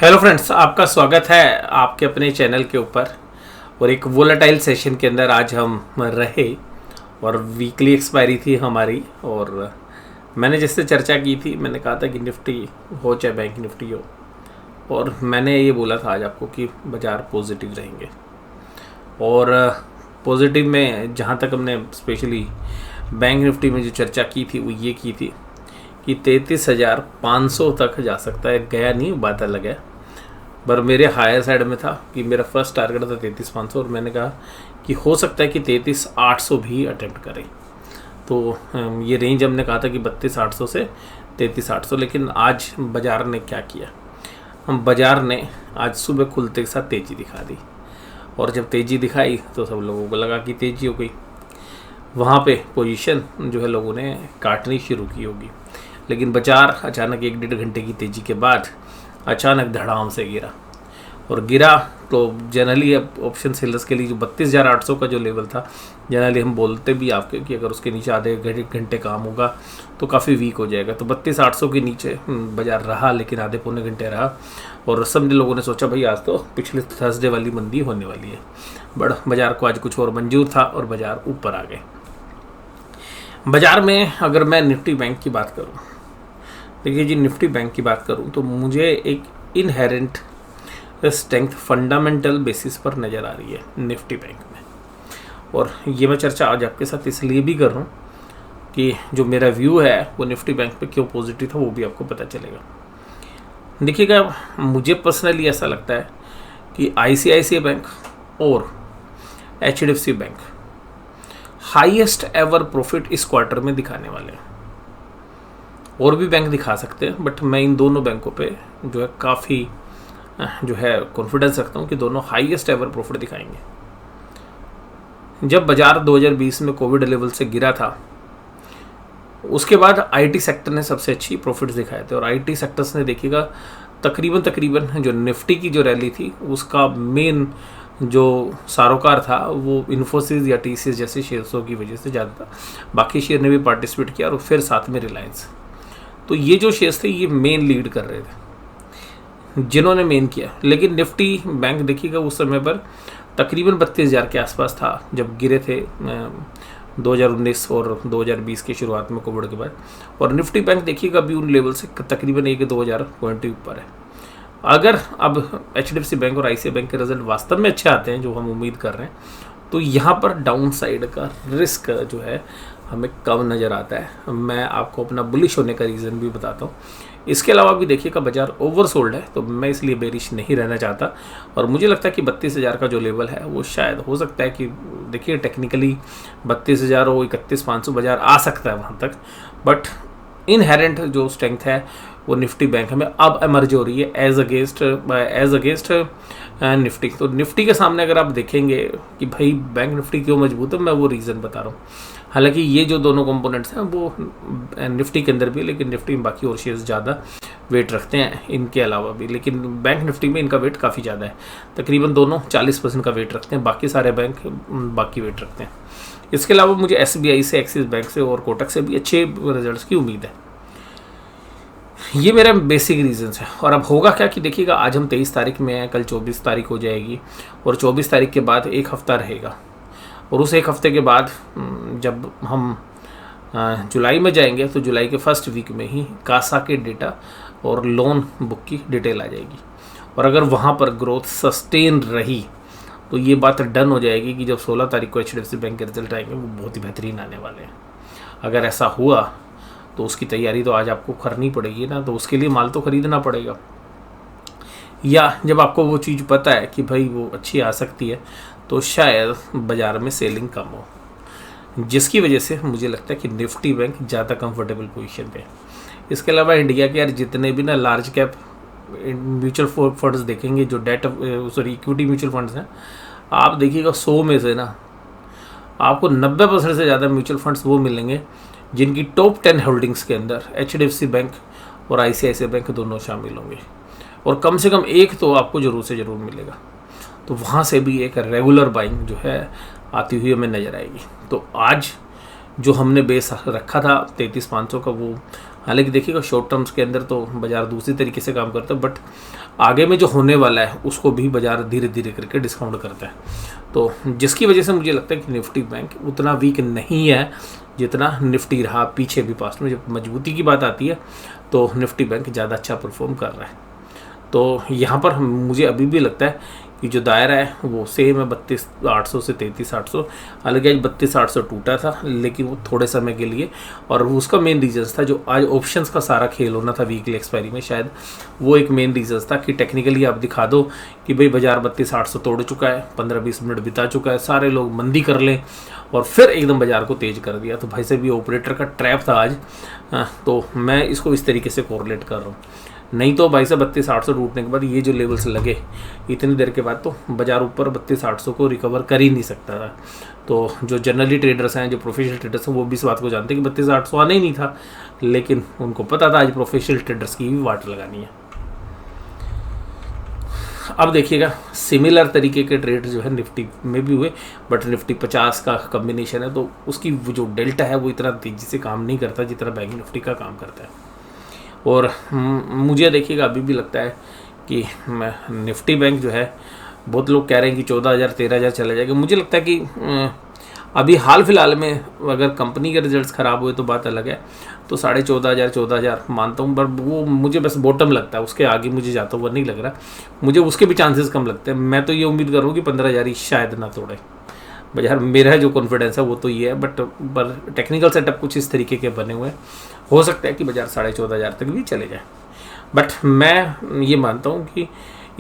Hello friends, आपका स्वागत है आपके अपने चैनल के ऊपर। और एक वोलेटाइल सेशन के अंदर आज हम रहे और वीकली एक्सपायरी थी हमारी। और मैंने जिससे चर्चा की थी, मैंने कहा था कि निफ्टी हो चाहे बैंक निफ्टी हो, और मैंने ये बोला था आज आपको कि बाज़ार पॉजिटिव रहेंगे। और पॉजिटिव में जहाँ तक हमने स्पेशली बैंक निफ्टी में जो चर्चा की थी वो ये की थी कि 33,500 तक जा सकता है। गया नहीं, बात अलग है, पर मेरे हायर साइड में था कि मेरा फर्स्ट टारगेट था 33,500 और मैंने कहा कि हो सकता है कि 33,800 भी अटेम्प्ट करें। तो ये रेंज हमने कहा था कि 32,800 से 33,800। लेकिन आज बाज़ार ने क्या किया, बाज़ार ने आज सुबह खुलते के साथ तेज़ी दिखा दी। और जब तेज़ी दिखाई तो सब लोगों को लगा कि तेज़ी हो गई, वहाँ पे पोजीशन जो है लोगों ने काटनी शुरू की होगी। लेकिन बाजार अचानक 1-1.5 घंटे की तेज़ी के बाद अचानक धड़ाम से गिरा। और गिरा तो जनरली अब ऑप्शन सेलर्स के लिए जो 32,800 का जो लेवल था, जनरली हम बोलते भी आपके कि अगर उसके नीचे आधे घंटे काम होगा तो काफ़ी वीक हो जाएगा। तो 32,800 के नीचे बाजार रहा, लेकिन आधे पौने घंटे रहा। और सब लोगों ने सोचा भाई आज तो पिछले थर्सडे वाली मंदी होने वाली है, बड़ा बाजार को आज कुछ और मंजूर था और बाजार ऊपर आ गए। बाजार में अगर मैं निफ्टी बैंक की बात करूं, देखिए जी, निफ्टी बैंक की बात करूं तो मुझे एक इनहेरेंट स्ट्रेंथ फंडामेंटल बेसिस पर नज़र आ रही है निफ्टी बैंक में। और ये मैं चर्चा आज आपके साथ इसलिए भी कर रहा हूँ कि जो मेरा व्यू है वो निफ्टी बैंक पे क्यों पॉजिटिव था वो भी आपको पता चलेगा। देखिएगा, मुझे पर्सनली ऐसा लगता है कि ICICI बैंक और HDFC bank highest ever profit इस क्वार्टर में दिखाने वाले हैं। और भी बैंक दिखा सकते हैं, बट मैं इन दोनों बैंकों पे जो है काफ़ी जो है कॉन्फिडेंस रखता हूँ कि दोनों हाईएस्ट एवर प्रॉफिट दिखाएंगे। जब बाजार 2020 में कोविड लेवल से गिरा था, उसके बाद IT सेक्टर ने सबसे अच्छी प्रॉफिट्स दिखाए थे। और IT सेक्टर्स ने देखिएगा तकरीबन जो निफ्टी की जो रैली थी उसका मेन जो सारोकार था वो इन्फोसिस या TCS जैसे शेयर्सों की वजह से ज़्यादा था। बाकी शेयर ने भी पार्टिसिपेट किया और फिर साथ में रिलायंस। तो ये जो शेयर्स थे ये मेन लीड कर रहे थे, जिन्होंने मेन किया। लेकिन निफ्टी बैंक देखिएगा उस समय पर तकरीबन 32,000 के आसपास था जब गिरे थे 2019 और 2020 की शुरुआत में कोविड के बाद। और निफ्टी बैंक देखिएगा अभी उन लेवल से तकरीबन 1-2,000 पॉइंट ऊपर है। अगर अब HDFC बैंक और ICICI बैंक के रिजल्ट वास्तव में अच्छे आते हैं जो हम उम्मीद कर रहे हैं, तो यहाँ पर डाउन साइड का रिस्क जो है हमें कम नज़र आता है। मैं आपको अपना बुलिश होने का रीज़न भी बताता हूँ। इसके अलावा भी देखिएगा बाजार ओवरसोल्ड है, तो मैं इसलिए बेरिश नहीं रहना चाहता। और मुझे लगता है कि 32,000 का जो लेवल है वो शायद हो सकता है कि देखिए टेक्निकली 32,000 हो 31,500 बाजार आ सकता है वहाँ तक। बट इनहेरेंट जो स्ट्रेंथ है वो निफ्टी बैंक हमें अब एमर्ज हो रही है एज अगेंस्ट निफ्टी। तो निफ्टी के सामने अगर आप देखेंगे कि भाई बैंक निफ्टी क्यों मजबूत है, मैं वो रीज़न बता रहा हूँ। हालांकि ये जो दोनों कंपोनेंट्स हैं वो निफ्टी के अंदर भी, लेकिन निफ्टी में बाकी और शेयर्स ज़्यादा वेट रखते हैं इनके अलावा भी। लेकिन बैंक निफ्टी में इनका वेट काफ़ी ज़्यादा है, तकरीबन दोनों 40% का वेट रखते हैं, बाकी सारे बैंक बाकी वेट रखते हैं। इसके अलावा मुझे SBI से, एक्सिस बैंक से और कोटक से भी अच्छे रिजल्ट्स की उम्मीद है। ये मेरा बेसिक रीजंस है। और अब होगा क्या कि देखिएगा, आज हम 23 तारीख में हैं, कल 24 तारीख हो जाएगी और 24 तारीख के बाद एक हफ़्ता रहेगा। और उस एक हफ़्ते के बाद जब हम जुलाई में जाएंगे तो जुलाई के फर्स्ट वीक में ही कासा के डेटा और लोन बुक की डिटेल आ जाएगी। और अगर वहाँ पर ग्रोथ सस्टेन रही तो ये बात डन हो जाएगी कि जब 16 तारीख को HDFC बैंक के रिजल्ट आएंगे वो बहुत ही बेहतरीन आने वाले हैं। अगर ऐसा हुआ तो उसकी तैयारी तो आज आपको करनी पड़ेगी ना, तो उसके लिए माल तो ख़रीदना पड़ेगा। या जब आपको वो चीज़ पता है कि भाई वो अच्छी आ सकती है तो शायद बाज़ार में सेलिंग कम हो, जिसकी वजह से मुझे लगता है कि निफ्टी बैंक ज़्यादा कंफर्टेबल पोजीशन पे है। इसके अलावा इंडिया के यार जितने भी ना लार्ज कैप म्यूचुअल फंड्स देखेंगे, जो इक्विटी म्यूचुअल फंड्स हैं, आप देखिएगा 100 में से ना आपको 90% से ज़्यादा म्यूचुअल फंड्स वो मिलेंगे जिनकी टॉप 10 होल्डिंग्स के अंदर HDFC बैंक और ICICI बैंक दोनों शामिल होंगे। और कम से कम एक तो आपको ज़रूर से ज़रूर मिलेगा। तो वहाँ से भी एक रेगुलर बाइंग जो है आती हुई हमें नज़र आएगी। तो आज जो हमने बेस रखा था 33,500 का, वो हालांकि देखिएगा शॉर्ट टर्म्स के अंदर तो बाजार दूसरी तरीके से काम करता है, बट आगे में जो होने वाला है उसको भी बाजार धीरे धीरे करके डिस्काउंट करता है। तो जिसकी वजह से मुझे लगता है कि निफ्टी बैंक उतना वीक नहीं है जितना निफ्टी रहा पीछे भी पास्ट में। जब मजबूती की बात आती है तो निफ्टी बैंक ज़्यादा अच्छा परफॉर्म कर रहा है। तो यहाँ पर मुझे अभी भी लगता है कि जो दायरा है वो सेम है 32,800 से 33,800। हालांकि आज 32,800 टूटा था, लेकिन वो थोड़े समय के लिए, और उसका मेन रीजंस था जो आज ऑप्शंस का सारा खेल होना था वीकली एक्सपायरी में, शायद वो एक मेन रीजंस था कि टेक्निकली आप दिखा दो कि भाई बाजार 32,800 तोड़ चुका है, 15-20 मिनट बिता चुका है, सारे लोग मंदी कर लें, और फिर एकदम बाजार को तेज कर दिया। तो भाई साहब ये ऑपरेटर का ट्रैप था आज। तो मैं इसको इस तरीके से कोरिलेट कर रहा हूँ। नहीं तो भाई साहब 32,800 टूटने के बाद ये जो लेवल्स लगे इतनी देर के बाद तो बाजार ऊपर 32,800 को रिकवर कर ही नहीं सकता था। तो जो जनरली ट्रेडर्स हैं, जो प्रोफेशनल ट्रेडर्स हैं, वो भी इस बात को जानते हैं कि 32,800 आना ही नहीं था, लेकिन उनको पता था आज प्रोफेशनल ट्रेडर्स की भी वाट लगानी है। अब देखिएगा सिमिलर तरीके के ट्रेड जो है निफ्टी में भी हुए, बट निफ्टी 50 का कम्बिनेशन है तो उसकी जो डेल्टा है वो इतना तेज़ी से काम नहीं करता जितना बैंक निफ्टी का काम करता है। और मुझे देखिएगा अभी भी लगता है कि निफ्टी बैंक जो है, बहुत लोग कह रहे हैं कि 14,000 13,000 चला जाएगा। मुझे लगता है कि अभी हाल फिलहाल में अगर कंपनी के रिजल्ट्स ख़राब हुए तो बात अलग है, तो 14,500 मानता हूँ, पर वो मुझे बस बॉटम लगता है, उसके आगे मुझे जाता हुआ नहीं लग रहा। मुझे उसके भी चांसेस कम लगते हैं। मैं तो ये उम्मीद कर रहा हूँ कि 15,000 ही शायद ना तोड़े बाजार। मेरा जो कॉन्फिडेंस है वो तो ये है, बट टेक्निकल सेटअप कुछ इस तरीके के बने हुए हैं, हो सकता है कि बाजार 14,500 तक भी चले जाए। बट मैं ये मानता हूँ कि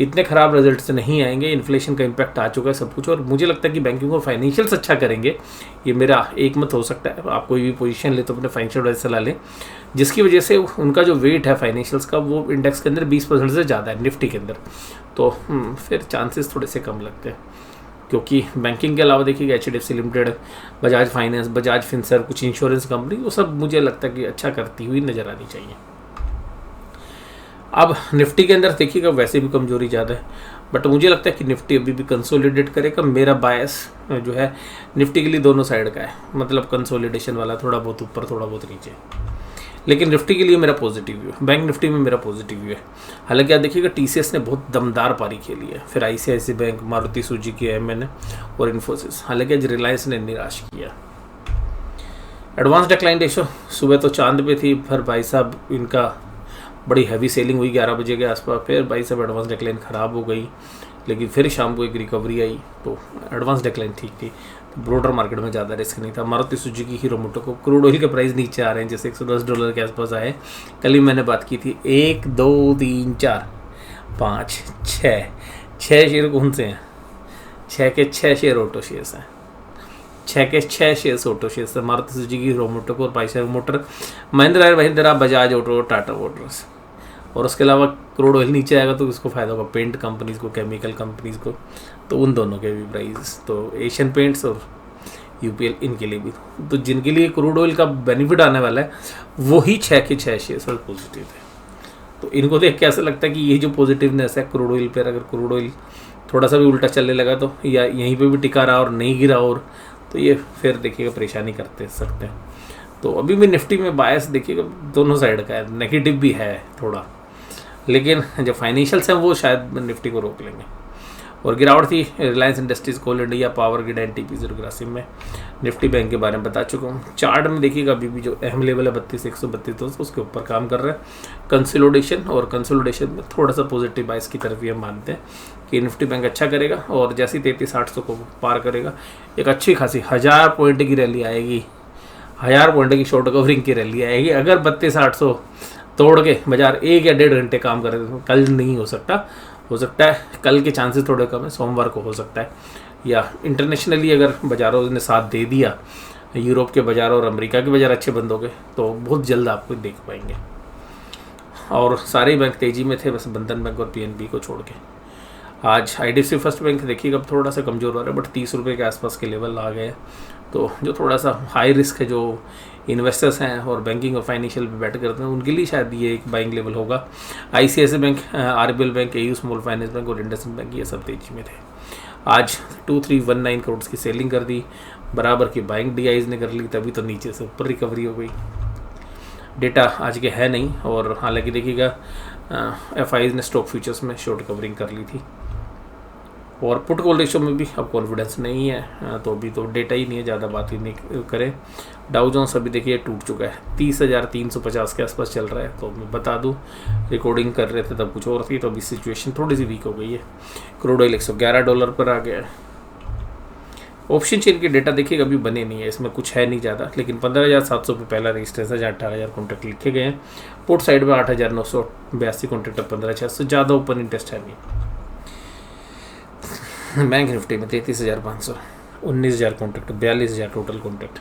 इतने ख़राब रिजल्ट्स नहीं आएंगे, इन्फ्लेशन का इम्पैक्ट आ चुका है सब कुछ, और मुझे लगता है कि बैंकिंग और फाइनेंशियल्स अच्छा करेंगे। ये मेरा एक मत हो सकता है। आप कोई भी पोजीशन ले तो अपने फाइनेंशियल एडवाइजर सलाह लें, जिसकी वजह से उनका जो वेट है फाइनेंशियल्स का वो इंडेक्स के अंदर 20% से ज़्यादा है निफ्टी के अंदर, तो फिर चांसेस थोड़े से कम लगते हैं। क्योंकि बैंकिंग के अलावा देखिएगा HDFC limited, Bajaj finance, Bajaj Finserv, कुछ इंश्योरेंस कंपनी, वो सब मुझे लगता है कि अच्छा करती हुई नज़र आनी चाहिए। अब निफ्टी के अंदर देखिएगा वैसे भी कमजोरी ज़्यादा है, बट मुझे लगता है कि निफ्टी अभी भी कंसोलिडेट करेगा। मेरा बायस जो है निफ्टी के लिए दोनों साइड का है, मतलब कंसोलिडेशन वाला, थोड़ा बहुत ऊपर थोड़ा बहुत नीचे, लेकिन निफ्टी के लिए मेरा पॉजिटिव व्यू है। बैंक निफ्टी में मेरा पॉजिटिव व्यू है। हालांकि आप देखिएगा TCS ने बहुत दमदार पारी खेली है, फिर ICICI bank, Maruti Suzuki, MN और इन्फोसिस। हालांकि आज रिलायंस ने निराश किया। एडवांस डिक्लाइन रेशो सुबह तो चांद पे थी, फिर भाई साहब इनका बड़ी हैवी सेलिंग हुई 11 बजे के आसपास, फिर भाई साहब एडवांस डिक्लाइन ख़राब हो गई, लेकिन फिर शाम को एक रिकवरी आई, तो एडवांस डिक्लाइन ठीक थी। तो ब्रोडर मार्केट में ज़्यादा रिस्क नहीं था। मारुति सुजुकी, हीरो मोटो को क्रूड ऑयल के प्राइस नीचे आ रहे हैं, जैसे $110 के आसपास आए। कल ही मैंने बात की थी। 1 2 3 4 5 6 शेयर कौन से हैं? 6 के 6 शेयर ऑटो शेयर्स हैं। 6 के 6 शेयर्स ऑटो शेयर्स हैं, मारुति सुजुकी, हीरो मोटो को, और Eicher motor, Mahindra and Mahindra, Bajaj auto, Tata motors. और उसके अलावा क्रूड ऑयल नीचे आएगा तो किसको फ़ायदा होगा? पेंट कंपनीज़ को, केमिकल कंपनीज़ को, तो उन दोनों के भी प्राइस, तो एशियन पेंट्स और UPL, इनके लिए भी, तो जिनके लिए क्रूड ऑयल का बेनिफिट आने वाला है वो ही 6 के 6 शेयर्स और पॉजिटिव है। तो इनको देख के ऐसा लगता है कि ये जो पॉजिटिवनेस है क्रूड ऑयल पर, अगर क्रूड ऑयल थोड़ा सा भी उल्टा चलने लगा तो, या यहीं पर भी टिका रहा और नहीं गिरा, और तो ये फिर देखिएगा परेशानी करते सकते हैं। तो अभी भी निफ्टी में बायस देखिएगा दोनों साइड का है, नेगेटिव भी है थोड़ा, लेकिन जो फाइनेंशियल्स हैं वो शायद निफ्टी को रोक लेंगे। और गिरावट थी रिलायंस इंडस्ट्रीज़, कोल इंडिया, पावर ग्रिड, NTPC और ग्रासिम में। निफ्टी बैंक के बारे में बता चुका हूँ। चार्ट में देखिएगा अभी भी जो अहम लेवल है 32,132 उसके ऊपर काम कर रहा है कंसोलिडेशन, और कंसोलिडेशन में थोड़ा सा पॉजिटिव बाइस की तरफ ही हम मानते हैं कि निफ्टी बैंक अच्छा करेगा, और जैसे 33,800 को पार करेगा एक अच्छी खासी 1000 पॉइंट की रैली आएगी, 1000 पॉइंट की शॉर्ट कवरिंग की रैली आएगी। अगर 32,800 तोड़ के बाजार 1 या 1.5 घंटे काम करे, तो कल नहीं हो सकता है, कल के चांसेस थोड़े कम है, सोमवार को हो सकता है, या इंटरनेशनली अगर बाजारों ने साथ दे दिया, यूरोप के बाजार और अमेरिका के बाजार अच्छे बंद हो गए, तो बहुत जल्द आपको देख पाएंगे। और सारे बैंक तेज़ी में थे, बस बंधन बैंक और PNB को छोड़ के। आज IDFC फर्स्ट बैंक देखिएगा अब थोड़ा सा कमज़ोर हो रहा है, बट 30 रुपये के आसपास के लेवल आ गए। तो जो थोड़ा सा हाई रिस्क है, जो इन्वेस्टर्स हैं और बैंकिंग और फाइनेंशियल पे बैठ करते हैं, उनके लिए शायद ये एक बाइंग लेवल होगा। ICICI bank, RBL bank, AU small finance bank और इंडसइंड बैंक, ये सब तेजी में थे। आज 2319 करोड़ की सेलिंग कर दी, बराबर की बाइंग DIs ने कर ली, तभी तो नीचे से ऊपर रिकवरी हो गई। डेटा आज के है नहीं, और हालांकि देखिएगा FIs ने स्टॉक फ्यूचर्स में शॉर्ट कवरिंग कर ली थी, और पुट कॉल रेशो में भी अब कॉन्फिडेंस नहीं है, तो अभी तो डेटा ही नहीं है, ज़्यादा बात ही नहीं करें। डाउ जोन्स अभी देखिए टूट चुका है, 30,350 के आसपास चल रहा है। तो मैं बता दूं, रिकॉर्डिंग कर रहे थे तब कुछ और थी, तो अभी सिचुएशन थोड़ी सी वीक हो गई है। क्रूड ऑयल $111 पर आ गया है। ऑप्शन चेन के डेटा देखिएगा अभी बने नहीं है, इसमें कुछ है नहीं ज़्यादा, लेकिन 15,700 पे पहला रजिस्ट्रेशन है, जहाँ 18,000 कॉन्ट्रैक्ट लिखे गए हैं। पोर्ट साइड में 8,982 कॉन्ट्रैक्ट, 15,600, ज़्यादा ओपन इंटरेस्ट है नहीं। बैंक निफ्टी में 33,500, 19,000 कॉन्ट्रैक्ट, 42,000 टोटल कॉन्ट्रैक्ट।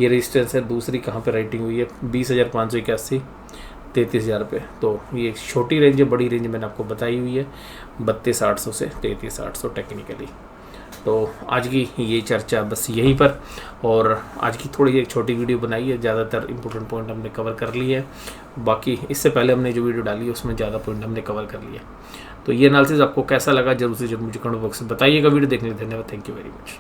ये रजिस्टेंस है। दूसरी कहाँ पे राइटिंग हुई है, 20,581, 33,000 पे। तो ये छोटी रेंज है, बड़ी रेंज मैंने आपको बताई हुई है 32,800 से 33,800 टेक्निकली। तो आज की ये चर्चा बस यहीं पर, और आज की थोड़ी एक छोटी वीडियो बनाई है, ज़्यादातर इंपॉर्टेंट पॉइंट हमने कवर कर लिए हैं। बाकी इससे पहले हमने जो वीडियो डाली है उसमें ज़्यादा पॉइंट हमने कवर कर लिया। तो ये एनालिसिस आपको कैसा लगा जरूर से जरूर मुझे कमेंट बॉक्स में बताइएगा। वीडियो देखने के लिए धन्यवाद। Thank you very much.